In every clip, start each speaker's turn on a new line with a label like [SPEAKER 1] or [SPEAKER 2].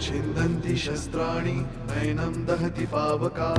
[SPEAKER 1] छिन्दन्ति शस्त्राणि नैनं दहति पावका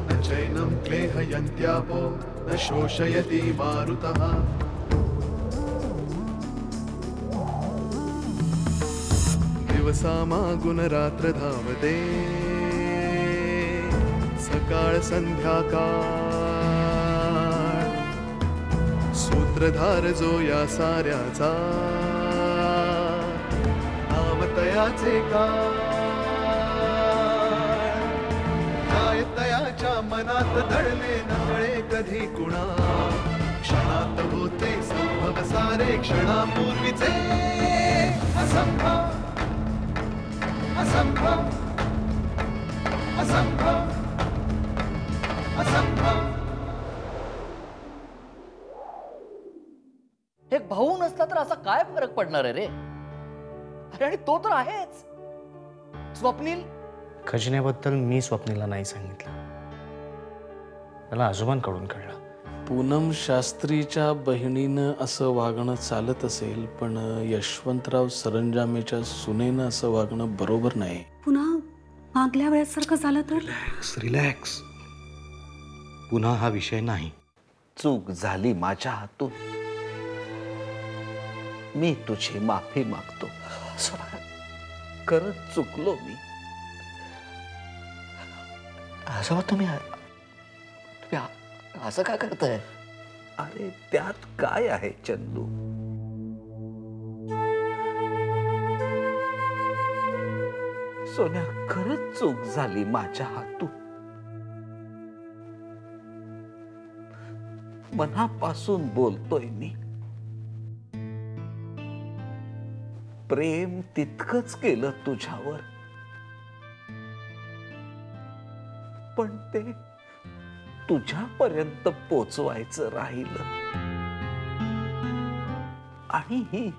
[SPEAKER 1] न चैनं क्लेहयन्त्यापो न शोषयति मारुतः दिवसामागुणरात्र धावते सकाळ संध्याकाळ सूत्रधार जो या साऱ्याचा नामतयाचे काय तयाच्या मनात दडले नकळे कधी कुणा क्षणात होते संभव सारे क्षणापूर्वीचे असंभव असंभव असंभव असंभव.
[SPEAKER 2] एक भाऊ नसला तर असा काय फरक पडणार आहे रे. अरे आणि तो तर आहेच स्वप्नील.
[SPEAKER 3] खजिन्याबद्दल मी स्वप्नीला नाही सांगितलं, मला आजोबांकडून कळलं.
[SPEAKER 4] पूनम शास्त्रीच्या बहिणीनं असं वागणं चालत असेल, पण यशवंतराव सरंजामेच्या सुनेनं असं वागणं बरोबर नाही.
[SPEAKER 5] पुन्हा मागल्या वेळेसारखं झालं तर?
[SPEAKER 3] रिलॅक्स. पुन्हा हा विषय नाही.
[SPEAKER 2] चूक झाली माझ्या हातून, मी तुझी माफी मागतो. खरंच चुकलो मी. असं तुम्ही असं का करताय?
[SPEAKER 6] अरे त्यात काय आहे चंदू? सोन्या, खरंच चूक झाली माझ्या हातून. मनापासून बोलतोय मी. प्रेम तितकंच केलं तुझ्यावर, पण ते तुझ्यापर्यंत पोचवायचं राहिलं. आणि ही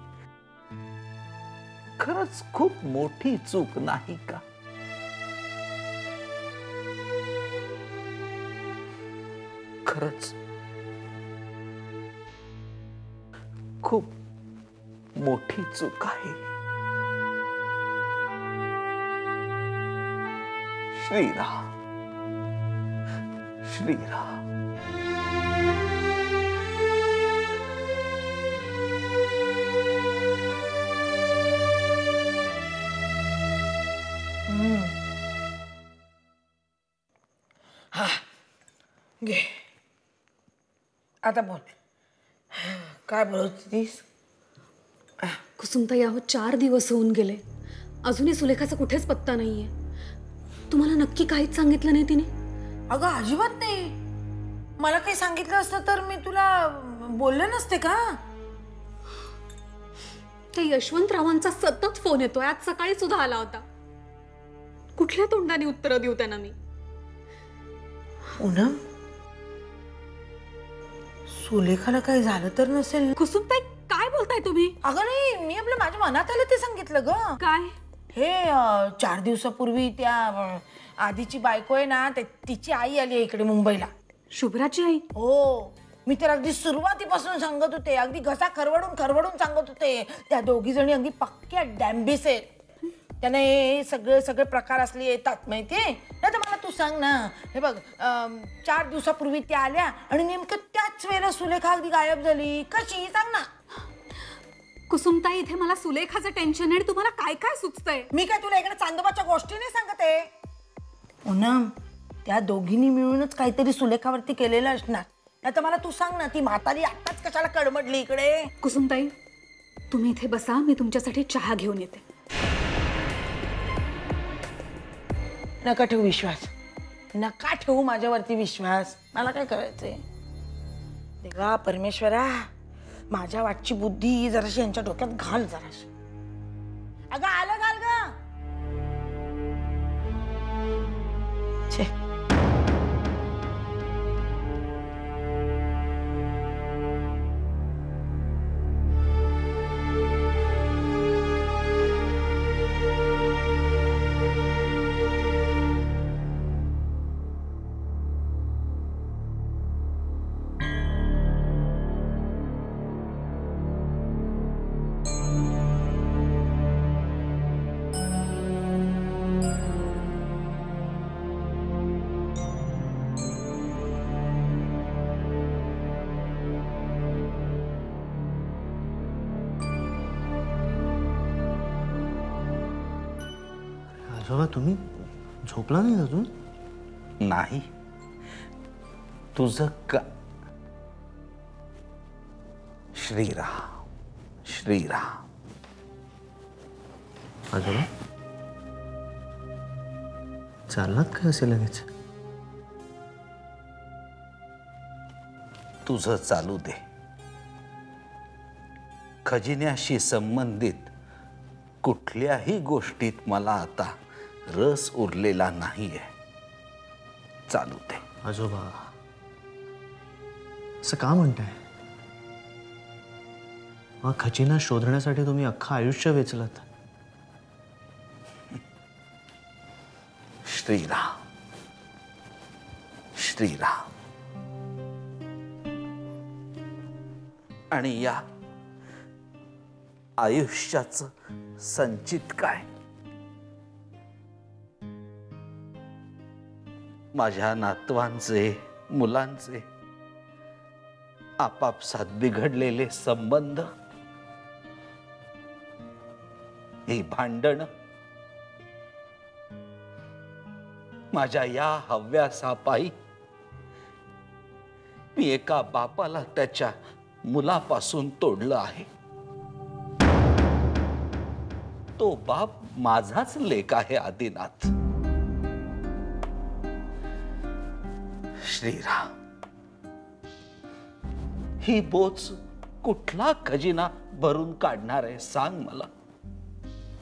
[SPEAKER 6] खरंच खूप मोठी चूक नाही का? खरंच खूप मोठी चूक आहे. श्रीराम श्रीराम.
[SPEAKER 7] हा घे आता बोल. काय बोलत होतीस?
[SPEAKER 5] कुसुमताई, अहो 4 दिवस होऊन गेले, अजूनही सुलेखाचा कुठेच पत्ता नाहीये. तुम्हाला नक्की काहीच सांगितलं नाही तिने?
[SPEAKER 7] अगं अजिबात नाही. मला काही सांगितलं असतं तर मी तुला बोलले नसते का?
[SPEAKER 5] त्या यशवंतरावांचा सतत फोन येतोय. आज सकाळी सुद्धा आला होता. कुठल्या तोंडाने उत्तर देऊ त्यांना मी?
[SPEAKER 7] पूनम, सुलेखाला काही झालं तर नसेल?
[SPEAKER 5] कुसुमताई, काय बोलताय तुम्ही?
[SPEAKER 7] अगं नाही, मी आपलं माझ्या मनात आलं ते सांगितलं ग.
[SPEAKER 5] काय?
[SPEAKER 7] हे 4 दिवसापूर्वी त्या आधीची बायको आहे ना, तिची आई आली आहे इकडे मुंबईला.
[SPEAKER 5] शुभ्राची आई?
[SPEAKER 7] हो, मी तर अगदी सुरुवातीपासून सांगत होते, अगदी घसा खरवडून खरवडून सांगत होते. त्या दोघी जणी अगदी पक्क्या डॅम्बिस आहेत. त्यांना हे सगळे प्रकार असले येतात माहितीये. नाही तर मला तू सांग ना. हे बघ, 4 दिवसापूर्वी त्या आल्या आणि नेमकं त्याच वेळेला सुलेखा अगदी गायब झाली. कशी सांग ना.
[SPEAKER 5] कुसुमताई, इथे मला सुलेखाचं टेन्शन आहे. तुम्हाला काय काय सुचतंय?
[SPEAKER 7] मी काय तुला इकडे चांदोबाच्या गोष्टी नाही सांगते. पूनम, त्या दोघींनी मिळूनच काहीतरी सुलेखावरती केलेलं असणार. नाही तर मला तू सांग ना, ती म्हातारी आत्ताच कशाला कडमडली इकडे?
[SPEAKER 5] कुसुमताई, तुम्ही इथे बसा, मी तुमच्यासाठी चहा घेऊन येते.
[SPEAKER 7] नका ठेवू विश्वास, नका ठेवू माझ्यावरती विश्वास. मला काय करायचंय? देवा परमेश्वरा, माझ्या वाटची बुद्धी जराशी यांच्या डोक्यात घाल जराशी. अगं आलं घाल ग. छे,
[SPEAKER 3] आजोबा तुम्ही झोपला नाही अजून?
[SPEAKER 6] नाही, तुझं का श्रीराम श्रीराम.
[SPEAKER 3] आजोबा चाललात काय असे लगेच?
[SPEAKER 6] तुझं चालू दे. खजिन्याशी संबंधित कुठल्याही गोष्टीत मला आता रस उरलेला नाहीये. चालू दे.
[SPEAKER 3] आजोबा असं का म्हणताय? हा खजिना शोधण्यासाठी तुम्ही अख्खं आयुष्य वेचलात.
[SPEAKER 6] श्रीराम श्रीराम. आणि या आयुष्याचं संचित काय? माझ्या नातवांचे, मुलांचे आपापसात बिघडलेले संबंध, ही भांडण, माझ्या या हव्यासापायी मी एका बापाला त्याच्या मुलापासून तोडलं आहे. तो बाप माझाच लेक आहे आदिनाथ. श्रीराम, ही बोच कुठला खजिना भरून काढणार आहे सांग मला.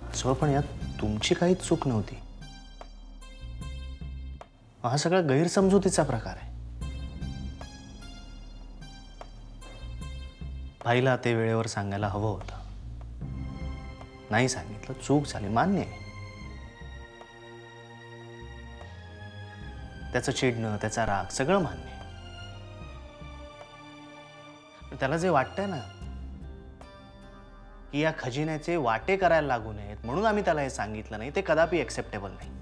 [SPEAKER 3] आजोबा पण यात तुमची काहीच चूक नव्हती. हा सगळा गैरसमजुतीचा प्रकार आहे. भाईला ते वेळेवर सांगायला हवं होतं, नाही सांगितलं, चूक झाली, मान्य आहे. त्याचं चिडणं, त्याचा राग सगळं मान्य आहे. पण त्याला जे वाटतंय ना की या खजिन्याचे वाटे करायला लागू नयेत म्हणून आम्ही त्याला हे सांगितलं नाही, ते कदापि एक्सेप्टेबल नाही.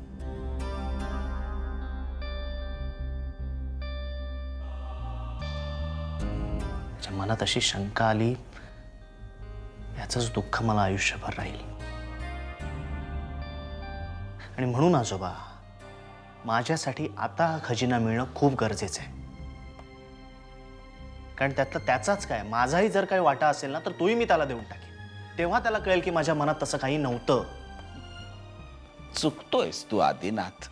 [SPEAKER 3] मनात अशी शंका आली, याचंच दुःख मला आयुष्यभर राहील. आणि म्हणून आजोबा माझ्यासाठी आता हा खजिना मिळणं खूप गरजेचं आहे. कारण त्यातला त्याचाच काय, माझाही जर काही वाटा असेल ना तर तोही मी त्याला देऊन टाकेन. तेव्हा त्याला कळेल की माझ्या मनात तसं काही नव्हतं.
[SPEAKER 6] चुकतोयस तू आदिनाथ.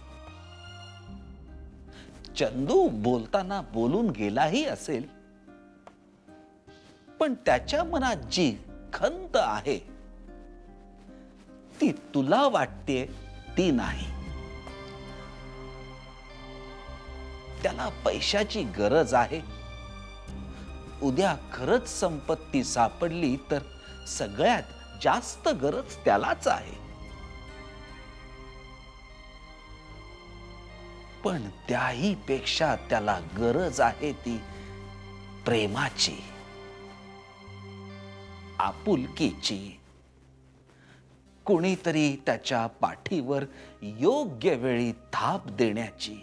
[SPEAKER 6] चंदू बोलताना बोलून गेलाही असेल, पण त्याच्या मनात जी खंत आहे ती तुला वाटते ती नाही. त्याला पैशाची गरज आहे. उद्या खरंच संपत्ती सापडली तर सगळ्यात जास्त गरज त्यालाच आहे. पण त्याही पेक्षा त्याला गरज आहे ती प्रेमाची, आपुलकीची. कुणीतरी त्याच्या पाठीवर योग्य वेळी थाप देण्याची,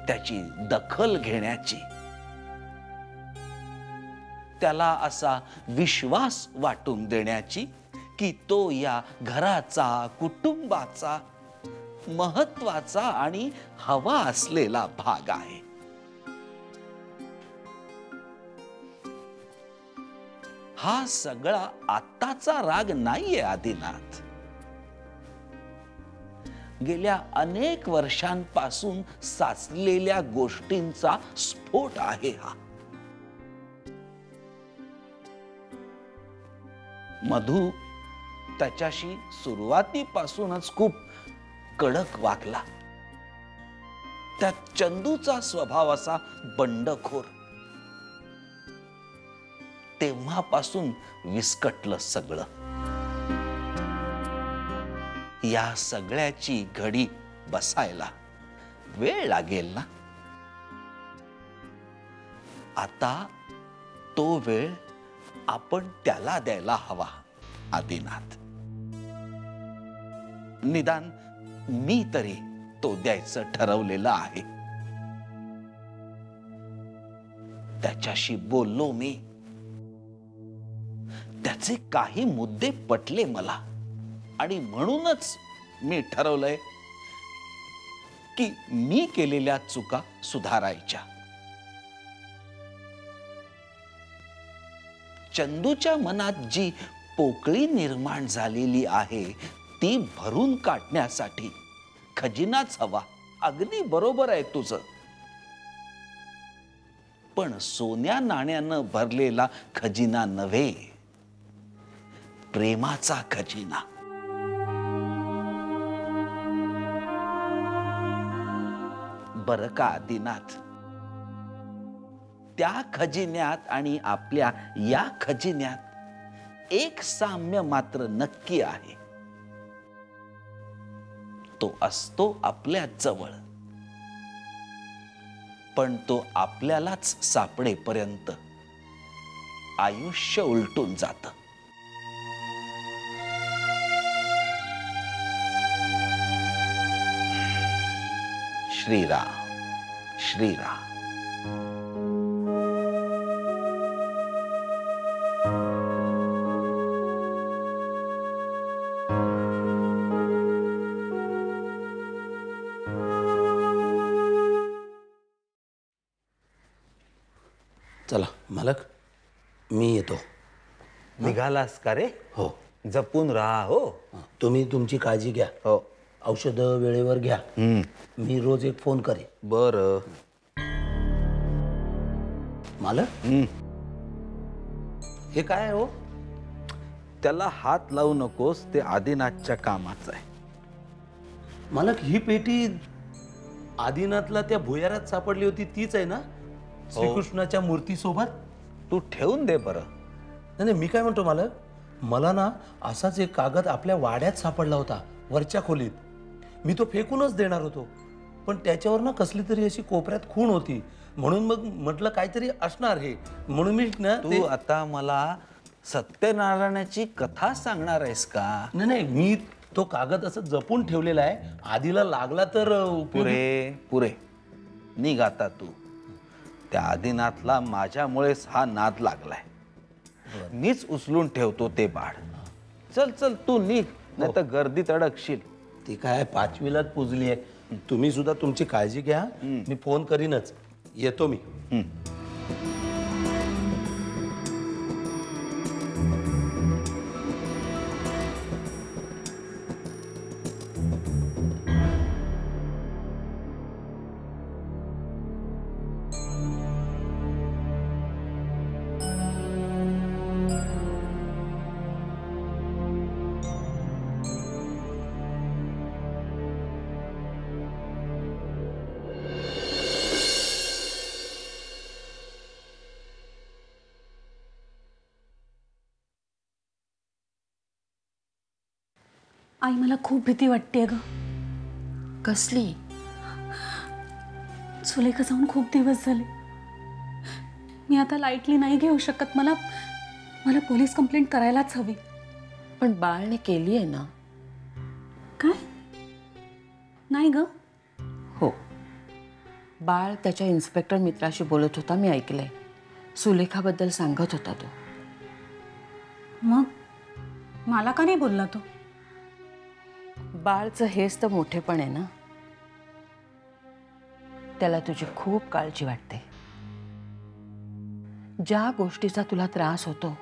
[SPEAKER 6] त्याची दखल घेण्याची, त्याला असा विश्वास वाटून देण्याची की तो या घराचा, कुटुंबाचा महत्वाचा आणि हवा असलेला भाग आहे. हा सगळा आत्ताचा राग नाहीये आदिनाथ. गेल्या अनेक वर्षांपासून साचलेल्या गोष्टींचा स्फोट आहे हा. मधू त्याच्याशी सुरुवातीपासूनच खूप कडक वागला. त्यात चंदूचा स्वभाव असा बंडखोर. तेव्हापासून विस्कटलं सगळं. या सगळ्याची घडी बसायला वेळ लागेल ना. आता तो वेळ आपण त्याला द्यायला हवा आदिनाथ. निदान मी तरी तो द्यायचं ठरवलेलं आहे. त्याच्याशी बोललो मी. त्याचे काही मुद्दे पटले मला. आणि म्हणूनच मी ठरवलंय की मी केलेल्या चुका सुधारायच्या. चंदूच्या मनात जी पोकळी निर्माण झालेली आहे ती भरून काढण्यासाठी खजिनाच हवा. अगदी बरोबर आहे तुझं. पण सोन्या नाण्यानं भरलेला खजिना नव्हे, प्रेमाचा खजिना. बरं का आदिनाथ, त्या खजिन्यात आणि आपल्या या खजिन्यात एक साम्य मात्र नक्की आहे. तो असतो आपल्या जवळ, पण तो आपल्यालाच सापडेपर्यंत आयुष्य उलटून जातं. श्रीराम श्रीराम.
[SPEAKER 8] चला मालक, मी येतो.
[SPEAKER 9] निघालास का रे?
[SPEAKER 8] हो.
[SPEAKER 9] जपून राहा. हो,
[SPEAKER 8] तुम्ही तुमची काळजी घ्या.
[SPEAKER 9] हो.
[SPEAKER 8] औषधं वेळेवर घ्या. मी रोज एक फोन करेन.
[SPEAKER 9] बर.
[SPEAKER 8] मालक, हे काय हो?
[SPEAKER 6] त्याला हात लावू नकोस, ते आदिनाथच्या कामाचं आहे.
[SPEAKER 8] मालक, ही पेटी आदिनाथला त्या भुयारात सापडली होती तीच आहे ना? श्रीकृष्णाच्या मूर्तीसोबत?
[SPEAKER 6] तू ठेवून दे बरं.
[SPEAKER 8] नाही, मी काय म्हणतो मालक, मला ना असाच एक कागद आपल्या वाड्यात सापडला होता वरच्या खोलीत. मी तो फेकूनच देणार होतो, पण त्याच्यावर ना कसली तरी अशी कोपऱ्यात खूण होती, म्हणून मग म्हटलं काहीतरी असणार हे, म्हणून मी ना
[SPEAKER 6] तू आता मला सत्यनारायणाची कथा सांगणार आहेस का?
[SPEAKER 8] नाही, मी तो कागद असं जपून ठेवलेला आहे. आधीला लागला तर
[SPEAKER 6] पुरे निघ आता तू. त्या आदिनाथला माझ्यामुळेच हा नाद लागलाय. मीच उचलून ठेवतो ते बाळ. चल चल तू निघ, नाही तर गर्दीत अडकशील.
[SPEAKER 8] ती काय 5वीलाच पुजली आहे. तुम्ही सुद्धा तुमची काळजी घ्या. मी फोन करीनच. येतो मी.
[SPEAKER 5] आई, मला खूप भीती वाटते ग.
[SPEAKER 7] कसली?
[SPEAKER 5] सुलेखा जाऊन खूप दिवस झाले. मी आता लाईटली नाही घेऊ शकत. मला पोलीस कंप्लेंट करायलाच हवी.
[SPEAKER 7] पण बाळने केली आहे ना?
[SPEAKER 5] काय? नाही ग.
[SPEAKER 7] हो, बाळ त्याच्या इन्स्पेक्टर मित्राशी बोलत होता, मी ऐकलंय. सुलेखाबद्दल सांगत होता तो.
[SPEAKER 5] मग मला का नाही बोलला तो?
[SPEAKER 7] बाळचं हेच तर मोठेपण आहे ना. त्याला तुझी खूप काळजी वाटते. ज्या गोष्टीचा तुला त्रास होतो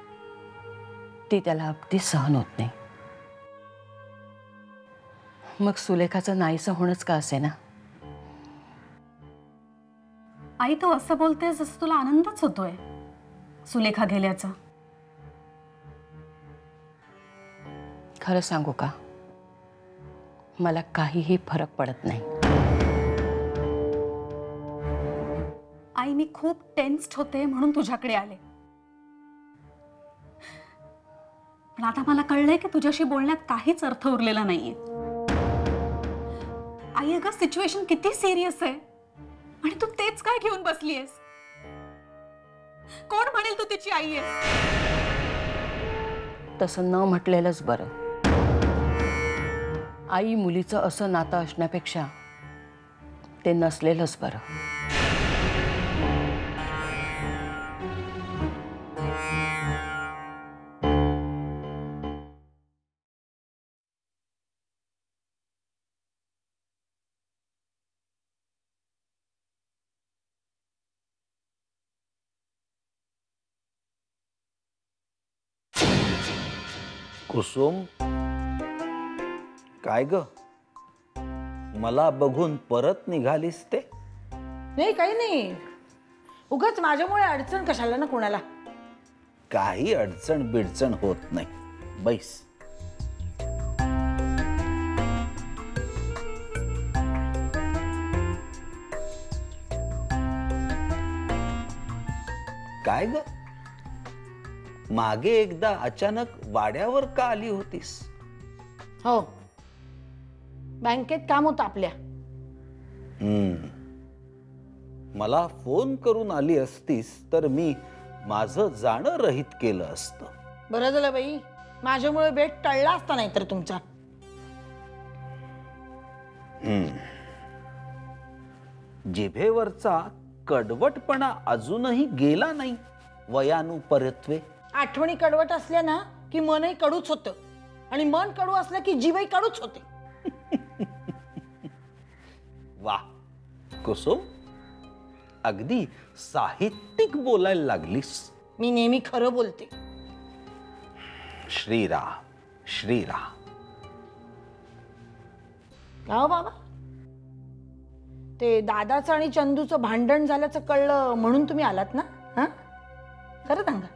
[SPEAKER 7] ती त्याला अगदी सहन होत नाही. मग सुलेखाचं नाहीसं होणंच का असे ना.
[SPEAKER 5] आई, तू असं बोलतेस जसं तुला आनंदच होतोय सुलेखा गेल्याचा.
[SPEAKER 7] खरं सांगू का, मला काहीही फरक पडत नाही.
[SPEAKER 5] आई, मी खूप टेन्स्ड होते म्हणून तुझ्याकडे आले. पण आता मला कळलंय की तुझ्याशी बोलण्यात काहीच अर्थ उरलेला नाहीये. आई, अगं सिच्युएशन किती सिरियस आहे आणि तू तेच काय घेऊन बसलीयस? कोण म्हणेल तू तिची आई आहेस?
[SPEAKER 7] तसं न म्हटलेलंच बरं. आई मुलीचं असं नातं असण्यापेक्षा ते नसलेलंच बरं.
[SPEAKER 6] कुसुम, काय ग, मला बघून परत निघालीस ते?
[SPEAKER 7] नाही काही नाही, उगाच माझ्यामुळे अडचण कशाला ना कोणाला.
[SPEAKER 6] काही अडचण बिडचण होत नाही, बैस. काय ग, मागे एकदा अचानक वाड्यावर का आली होतीस?
[SPEAKER 7] हो, बँकेत काम होतं आपल्या.
[SPEAKER 6] मला फोन करून आली असतीस तर मी माझं जाणं रहित केलं असतं.
[SPEAKER 7] बरं झालं बाई, माझ्यामुळे बेट टळला असता नाही तर तुमचा.
[SPEAKER 6] जिभेवरचा कडवटपणा अजूनही गेला नाही वयानुपरत्वे.
[SPEAKER 7] आठवणी कडवट असल्या ना की मनही कडूच होतं, आणि मन कडू असलं की जीवही कडूच होते.
[SPEAKER 6] वा कुसुम, अगदी साहित्यिक बोलायला लागलीस.
[SPEAKER 7] मी नेहमी खरं बोलते.
[SPEAKER 6] श्रीराम श्रीराम.
[SPEAKER 7] का हो बाबा, ते दादाचं आणि चंदूचं भांडण झाल्याचं कळलं म्हणून तुम्ही आलात ना? हा, खरं सांगा.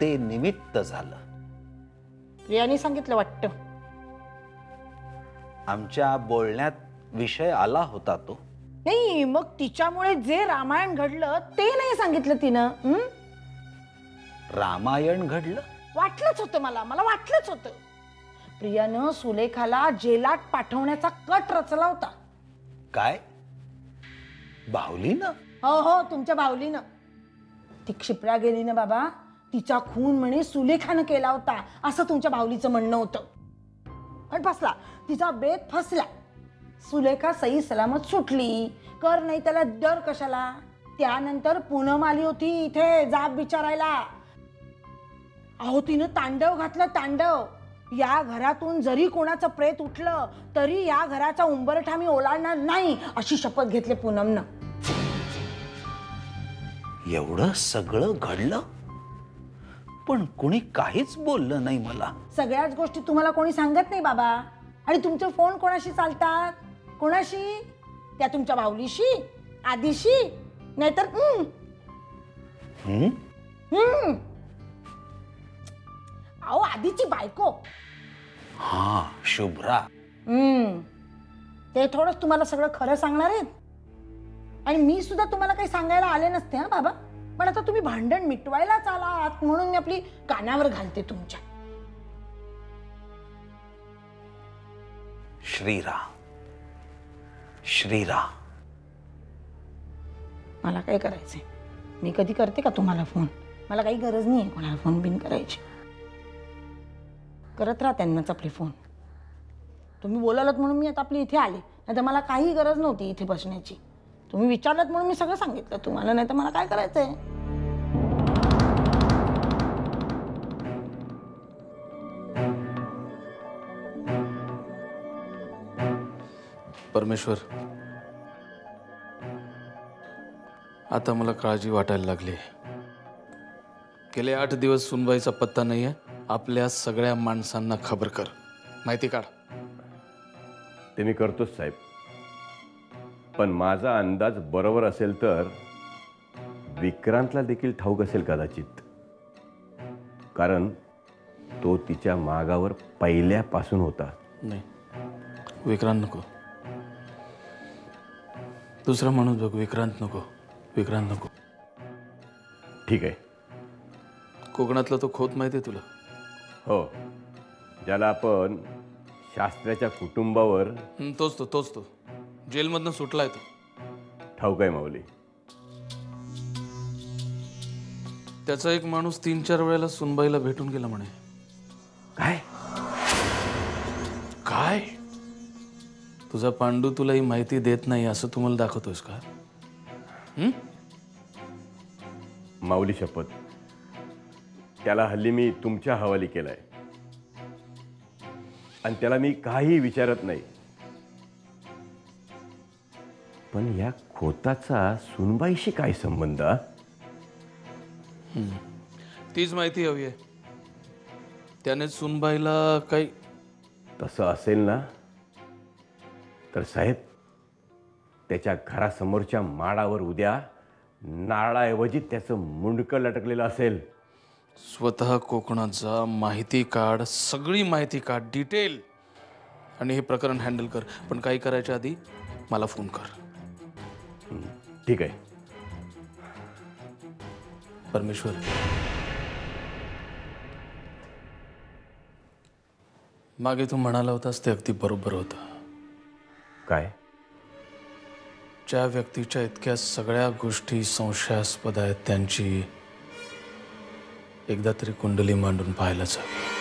[SPEAKER 6] ते निमित्त झालं.
[SPEAKER 7] प्रियाने सांगितलं वाटतं.
[SPEAKER 6] आमच्या बोलण्यात विषय आला होता तो.
[SPEAKER 7] नाही, मग तिच्यामुळे जे रामायण घडलं ते नाही सांगितलं तिनं.
[SPEAKER 6] रामायण घडलं?
[SPEAKER 7] वाटलंच होतं मला वाटलंच होतं. प्रियानं सुलेखाला जेलात पाठवण्याचा कट रचला होता.
[SPEAKER 6] काय, बाहुलीनं?
[SPEAKER 7] हो हो, तुमच्या बाहुलीनं. ती क्षिप्रा गेली ना बाबा, तिचा खून म्हणे सुलेखानं केला होता असं तुमच्या बाहुलीचं म्हणणं होतं. पण फसला, तिचा बेत फसला. सुलेखा सही सलामत सुटली. कर नाही त्याला डर कशाला. त्यानंतर पूनम आली होती इथे जाब विचारायला. अहो, तिनं तांडव घातलं, तांडव. या घरातून जरी कोणाचं प्रेत उठलं तरी या घराचा उंबरठा मी ओलांडणार नाही अशी शपथ घेतली पूनमनं.
[SPEAKER 6] एवढं सगळं घडलं पण कुणी काहीच बोललं नाही मला.
[SPEAKER 7] सगळ्याच गोष्टी तुम्हाला कोणी सांगत नाही बाबा. आणि तुमचे फोन कोणाशी चालतात? कोणाशी? त्या तुमच्या बाहुलीशी, आदिशी, नाहीतर अहो, आधीची बायको.
[SPEAKER 6] हा, शुभ्रा.
[SPEAKER 7] ते थोडंच तुम्हाला सगळं खरं सांगणार आहेत. आणि मी सुद्धा तुम्हाला काही सांगायला आले नसते हा बाबा. पण आता तुम्ही भांडण मिटवायलाच आलात म्हणून मी आपली कानावर घालते तुमच्या.
[SPEAKER 6] श्रीराम श्रीराम.
[SPEAKER 7] मला काय करायचंय? मी कधी करते का तुम्हाला फोन? मला काही गरज नाही आहे कोणाला फोन बिन करायची. करत राहा त्यांनाच आपले फोन. तुम्ही बोलालात म्हणून मी आता आपली इथे आले, नाही तर मला काही गरज नव्हती इथे बसण्याची. तुम्ही विचारलात म्हणून मी सगळं सांगितलं तुम्हाला, नाही तर मला काय करायचंय?
[SPEAKER 4] परमेश्वर, आता मला काळजी वाटायला लागली. गेले 8 दिवस सुनबाईचा पत्ता नाहीये. आपल्या सगळ्या माणसांना खबर कर, माहिती काढ.
[SPEAKER 10] ते मी करतोच साहेब. पण माझा अंदाज बरोबर असेल तर विक्रांतला देखील ठाऊक असेल कदाचित. कारण तो तिच्या मागावर पहिल्यापासून होता.
[SPEAKER 4] नाही, विक्रांत नको. दुसरा माणूस बघ. विक्रांत नको, विक्रांत नको.
[SPEAKER 10] ठीक आहे.
[SPEAKER 4] कोकणातला तो खोत माहिती आहे तुला?
[SPEAKER 10] हो, ज्याला आपण शास्त्र्याच्या कुटुंबावर.
[SPEAKER 4] तोच तो जेलमधनं सुटलाय तो.
[SPEAKER 10] ठाऊक आहे माऊली.
[SPEAKER 4] त्याचा एक माणूस 3-4 वेळेला सुनबाईला भेटून गेला म्हणे.
[SPEAKER 10] काय
[SPEAKER 4] काय? तुझा पांडू तुला ही माहिती देत नाही असं तू मला दाखवतोयस का?
[SPEAKER 10] माऊली शपथ, त्याला हल्ली मी तुमच्या हवाली केलाय आणि त्याला मी काही विचारत नाही. पण या खोताचा सुनबाईशी काय संबंध?
[SPEAKER 4] तीच माहिती हवी आहे. त्याने सुनबाईला काही
[SPEAKER 10] तसं असेल ना तर साहेब त्याच्या घरासमोरच्या माडावर उद्या नारळाऐवजी त्याचं मुंडकं लटकलेलं असेल.
[SPEAKER 4] स्वतः कोकणात जा, माहिती काढ, सगळी माहिती काढ, डिटेल, आणि हे प्रकरण हँडल कर. पण काही करायच्या आधी मला फोन कर.
[SPEAKER 10] ठीक आहे.
[SPEAKER 4] परमेश्वर, मागे तू म्हणाला होतास ते अगदी बरोबर होतं.
[SPEAKER 10] काय?
[SPEAKER 4] ज्या व्यक्तीच्या इतक्या सगळ्या गोष्टी संशयास्पद आहेत त्यांची एकदा तरी कुंडली मांडून पाहायलाच हवी.